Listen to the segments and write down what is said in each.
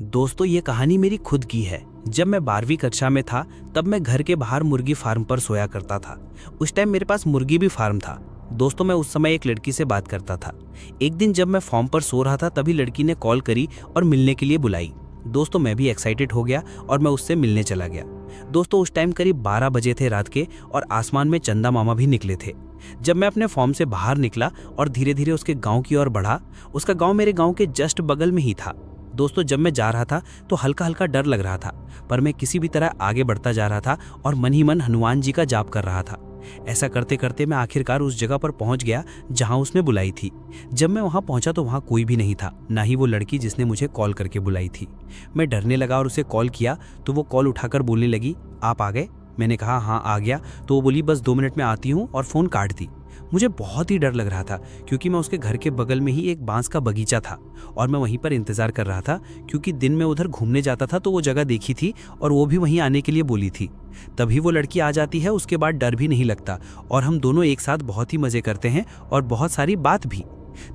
दोस्तों ये कहानी मेरी खुद की है। जब मैं 12वीं कक्षा में था तब मैं घर के बाहर मुर्गी फार्म पर सोया करता था। उस टाइम मेरे पास मुर्गी भी फार्म था। दोस्तों मैं उस समय एक लड़की से बात करता था। एक दिन जब मैं फॉर्म पर सो रहा था तभी लड़की ने कॉल करी और मिलने के लिए बुलाई। दोस्तों मैं भी एक्साइटेड हो गया और मैं उससे मिलने चला गया। दोस्तों उस टाइम करीब 12 बजे थे रात के और आसमान में चंदा मामा भी निकले थे। जब मैं अपने फॉर्म से बाहर निकला और धीरे धीरे उसके गांव की ओर बढ़ा, उसका गांव मेरे गांव के जस्ट बगल में ही था। दोस्तों जब मैं जा रहा था तो हल्का हल्का डर लग रहा था, पर मैं किसी भी तरह आगे बढ़ता जा रहा था और मन ही मन हनुमान जी का जाप कर रहा था। ऐसा करते करते मैं आखिरकार उस जगह पर पहुंच गया जहां उसने बुलाई थी। जब मैं वहां पहुंचा तो वहां कोई भी नहीं था, ना ही वो लड़की जिसने मुझे कॉल करके बुलाई थी। मैं डरने लगा और उसे कॉल किया तो वो कॉल उठाकर बोलने लगी, आप आ गए? मैंने कहा हाँ आ गया। तो वो बोली बस 2 मिनट में आती हूँ और फ़ोन काट दी। मुझे बहुत ही डर लग रहा था क्योंकि मैं उसके घर के बगल में ही एक बांस का बगीचा था और मैं वहीं पर इंतज़ार कर रहा था क्योंकि दिन में उधर घूमने जाता था तो वो जगह देखी थी और वो भी वहीं आने के लिए बोली थी। तभी वो लड़की आ जाती है, उसके बाद डर भी नहीं लगता और हम दोनों एक साथ बहुत ही मज़े करते हैं और बहुत सारी बात भी।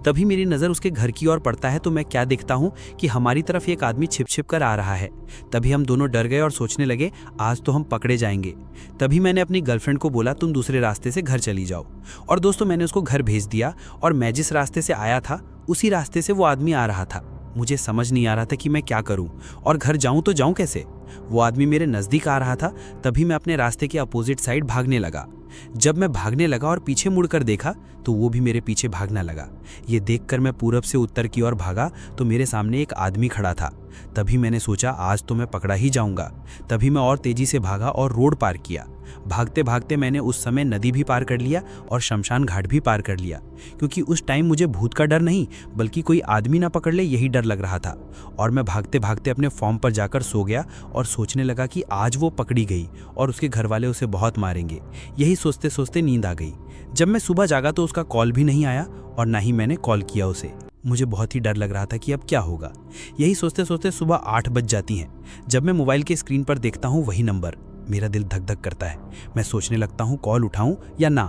तभी मेरी नज़र उसके घर की ओर पड़ता है तो मैं क्या देखता हूँ कि हमारी तरफ एक आदमी छिप छिप कर आ रहा है। तभी हम दोनों डर गए और सोचने लगे आज तो हम पकड़े जाएंगे। तभी मैंने अपनी गर्लफ्रेंड को बोला तुम दूसरे रास्ते से घर चली जाओ। और दोस्तों मैंने उसको घर भेज दिया और मैं जिस रास्ते से आया था उसी रास्ते से वो आदमी आ रहा था। मुझे समझ नहीं आ रहा था कि मैं क्या करूं और घर जाऊं तो जाऊं कैसे। वो आदमी मेरे नज़दीक आ रहा था। तभी मैं अपने रास्ते के अपोजिट साइड भागने लगा। जब मैं भागने लगा और पीछे मुड़कर देखा तो वो भी मेरे पीछे भागने लगा। ये देखकर मैं पूरब से उत्तर की ओर भागा तो मेरे सामने एक आदमी खड़ा था। तभी मैंने सोचा आज तो मैं पकड़ा ही जाऊंगा। तभी मैं और तेजी से भागा और रोड पार किया। भागते भागते मैंने उस समय नदी भी पार कर लिया और शमशान घाट भी पार कर लिया क्योंकि उस टाइम मुझे भूत का डर नहीं बल्कि कोई आदमी ना पकड़ ले यही डर लग रहा था। और मैं भागते भागते अपने फॉर्म पर जाकर सो गया और सोचने लगा कि आज वो पकड़ी गई और उसके घर वाले उसे बहुत मारेंगे। यही सोचते सोचते नींद आ गई। जब मैं सुबह जागा तो उसका कॉल भी नहीं आया और ना ही मैंने कॉल किया उसे। मुझे बहुत ही डर लग रहा था कि अब क्या होगा। यही सोचते सोचते सुबह 8 बज जाती हैं। जब मैं मोबाइल के स्क्रीन पर देखता हूँ वही नंबर, मेरा दिल धक धक करता है। मैं सोचने लगता हूँ कॉल उठाऊं या ना।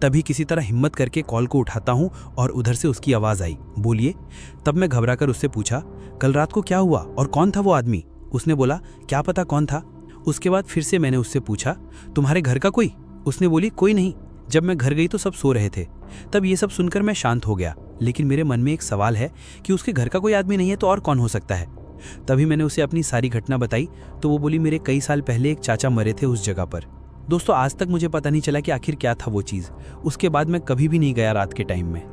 तभी किसी तरह हिम्मत करके कॉल को उठाता हूँ और उधर से उसकी आवाज़ आई, बोलिए। तब मैं घबराकर उससे पूछा कल रात को क्या हुआ और कौन था वो आदमी? उसने बोला क्या पता कौन था। उसके बाद फिर से मैंने उससे पूछा तुम्हारे घर का कोई? उसने बोली कोई नहीं। जब मैं घर गई तो सब सो रहे थे। तब ये सब सुनकर मैं शांत हो गया, लेकिन मेरे मन में एक सवाल है कि उसके घर का कोई आदमी नहीं है तो और कौन हो सकता है। तभी मैंने उसे अपनी सारी घटना बताई तो वो बोली मेरे कई साल पहले एक चाचा मरे थे उस जगह पर। दोस्तों आज तक मुझे पता नहीं चला कि आखिर क्या था वो चीज़। उसके बाद मैं कभी भी नहीं गया रात के टाइम में।